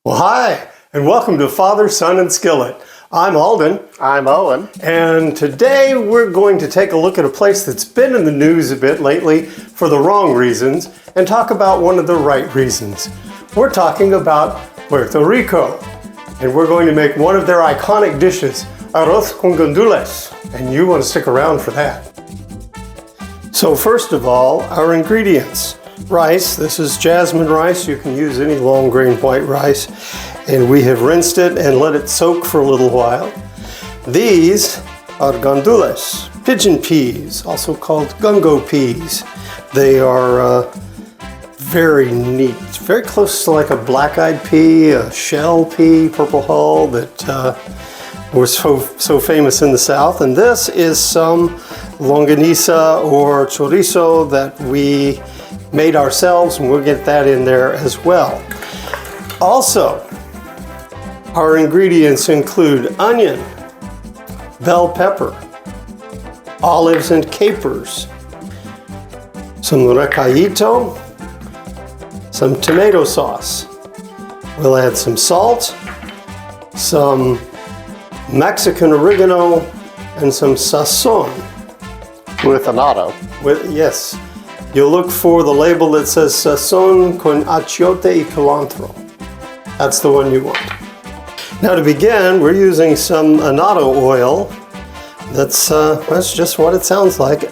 Well, hi, and welcome to Father, Son, and Skillet. I'm Alden. I'm Owen. And today we're going to take a look at a place that's been in the news a bit lately for the wrong reasons and talk about one of the right reasons. We're talking about Puerto Rico, and we're going to make one of their iconic dishes, Arroz con Gandules, and you want to stick around for that. So first of all, our ingredients. Rice, this is jasmine rice. You can use any long grain white rice. And we have rinsed it and let it soak for a little while. These are gandules, pigeon peas, also called gungo peas. They are very neat, very close to like a black-eyed pea, a shell pea, purple hull that was so famous in the South. And this is some longaniza or chorizo that we made ourselves, and we'll get that in there as well. Also, our ingredients include onion, bell pepper, olives and capers, some recadito, some tomato sauce. We'll add some salt, some Mexican oregano, and some sazón. With annatto. Yes. You'll look for the label that says sazón con achiote y culantro. That's the one you want. Now to begin, we're using some annatto oil. That's just what it sounds like.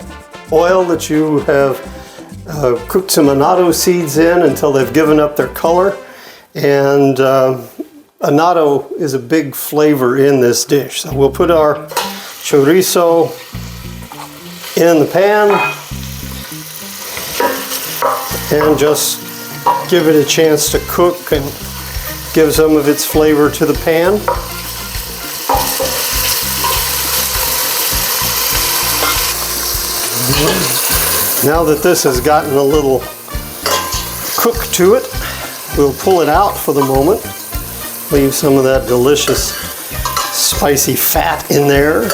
Oil that you have cooked some annatto seeds in until they've given up their color. And annatto is a big flavor in this dish. So we'll put our chorizo in the pan and just give it a chance to cook and give some of its flavor to the pan. Now that this has gotten a little cook to it, we'll pull it out for the moment. Leave some of that delicious spicy fat in there.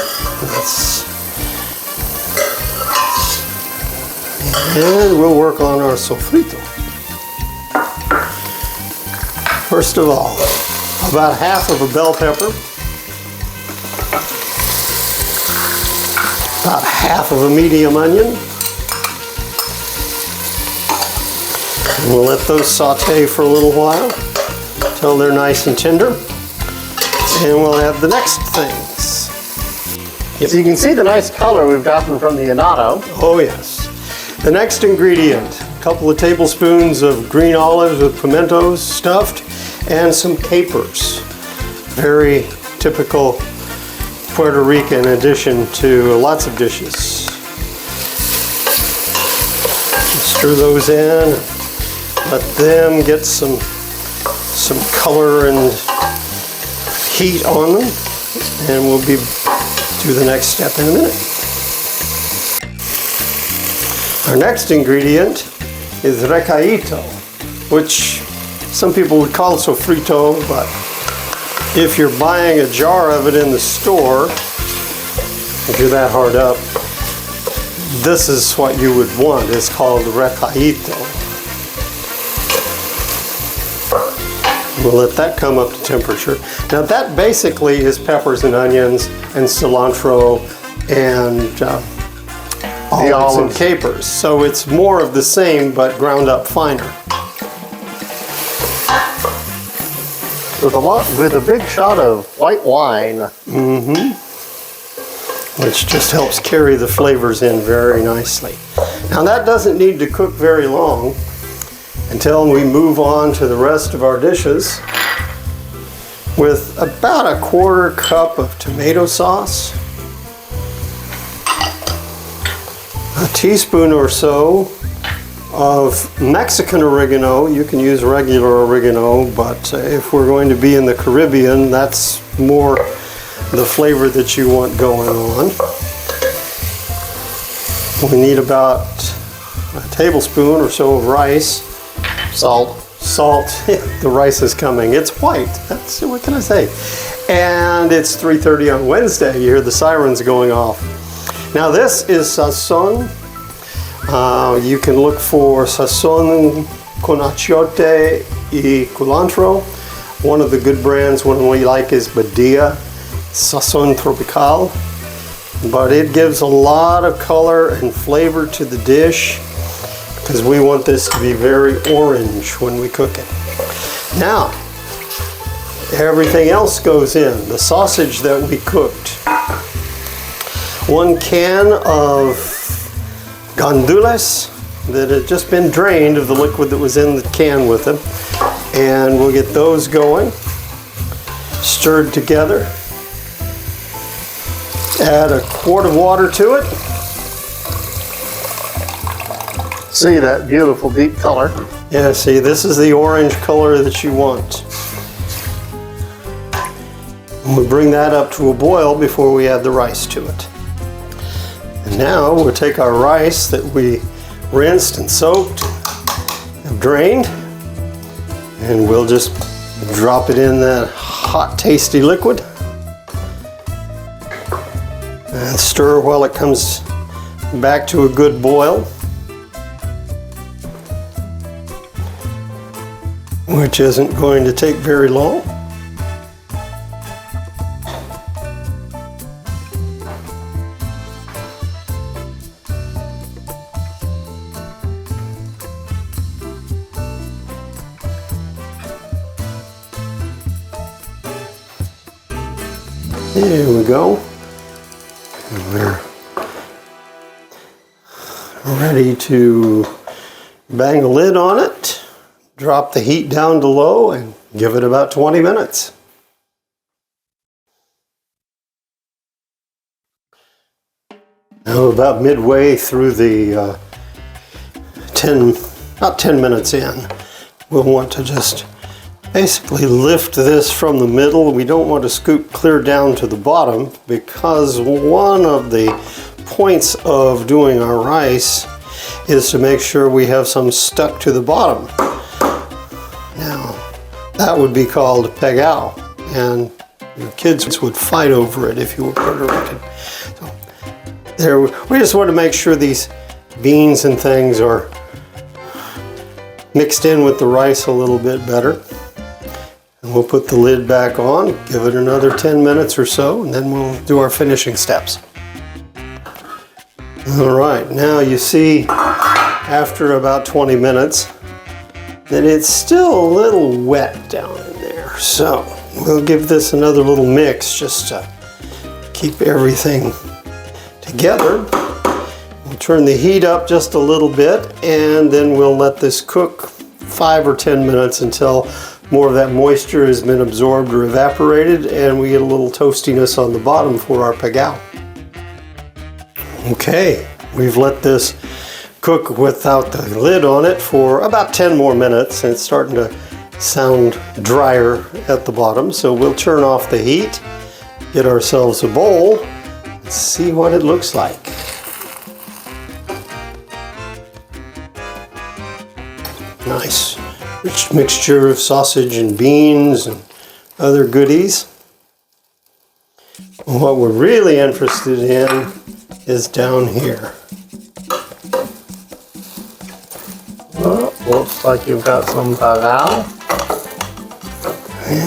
And we'll work on our sofrito. First of all, about half of a bell pepper, about half of a medium onion. And we'll let those saute for a little while until they're nice and tender. And we'll add the next things. Yep. So you can see the nice color we've gotten from the annatto. Oh yes. The next ingredient, a couple of tablespoons of green olives with pimentos stuffed and some capers. Very typical Puerto Rican addition to lots of dishes. Stir those in, let them get some color and heat on them, and we'll be to the next step in a minute. Our next ingredient is recadito, which some people would call sofrito, but if you're buying a jar of it in the store, if you're that hard up, this is what you would want. It's called recadito. We'll let that come up to temperature. Now that basically is peppers and onions and cilantro and olives and capers. So it's more of the same but ground up finer. With a big shot of white wine. Which just helps carry the flavors in very nicely. Now that doesn't need to cook very long until we move on to the rest of our dishes with about a quarter cup of tomato sauce, a teaspoon or so of Mexican oregano. You can use regular oregano, but if we're going to be in the Caribbean, that's more the flavor that you want going on. We need about a tablespoon or so of rice. Salt. The rice is coming. It's white. That's, what can I say? And it's 3:30 on Wednesday. You hear the sirens going off. Now this is sazón. You can look for sazón con achiote y culantro. One of the good brands, one we like, is Badia Sazón Tropical. But it gives a lot of color and flavor to the dish because we want this to be very orange when we cook it. Now, everything else goes in. The sausage that we cooked. 1 can of Gandules that had just been drained of the liquid that was in the can with them. And we'll get those going, stirred together. Add a quart of water to it. See that beautiful deep color? Yeah, see, this is the orange color that you want. And we'll bring that up to a boil before we add the rice to it. And now we'll take our rice that we rinsed and soaked and drained, and we'll just drop it in that hot, tasty liquid. And stir while it comes back to a good boil, which isn't going to take very long. There we go. We're ready to bang a lid on it, drop the heat down to low, and give it about 20 minutes. Now about midway through the about 10 minutes in, we'll want to just basically lift this from the middle. We don't want to scoop clear down to the bottom because one of the points of doing our rice is to make sure we have some stuck to the bottom. Now, that would be called pegao, and your kids would fight over it if you were Puerto Rican. So there, we just want to make sure these beans and things are mixed in with the rice a little bit better. And we'll put the lid back on, give it another 10 minutes or so, and then we'll do our finishing steps. All right, now you see after about 20 minutes that it's still a little wet down in there. So we'll give this another little mix just to keep everything together. We'll turn the heat up just a little bit, and then we'll let this cook 5 or 10 minutes until more of that moisture has been absorbed or evaporated, and we get a little toastiness on the bottom for our pegao. Okay, we've let this cook without the lid on it for about 10 more minutes, and it's starting to sound drier at the bottom. So we'll turn off the heat, get ourselves a bowl, and see what it looks like. Nice. Rich mixture of sausage and beans and other goodies. What we're really interested in is down here. Well, looks like you've got some pegao.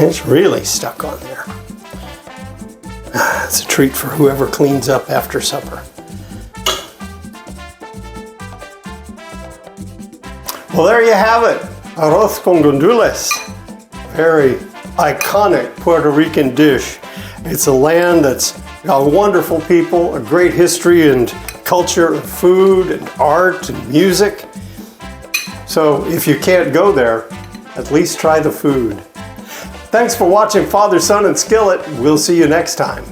It's really stuck on there. It's a treat for whoever cleans up after supper. Well, there you have it. Arroz con gandules. Very iconic Puerto Rican dish. It's a land that's got wonderful people, a great history and culture of food and art and music. So if you can't go there, at least try the food. Thanks for watching Father, Son, and Skillet. We'll see you next time.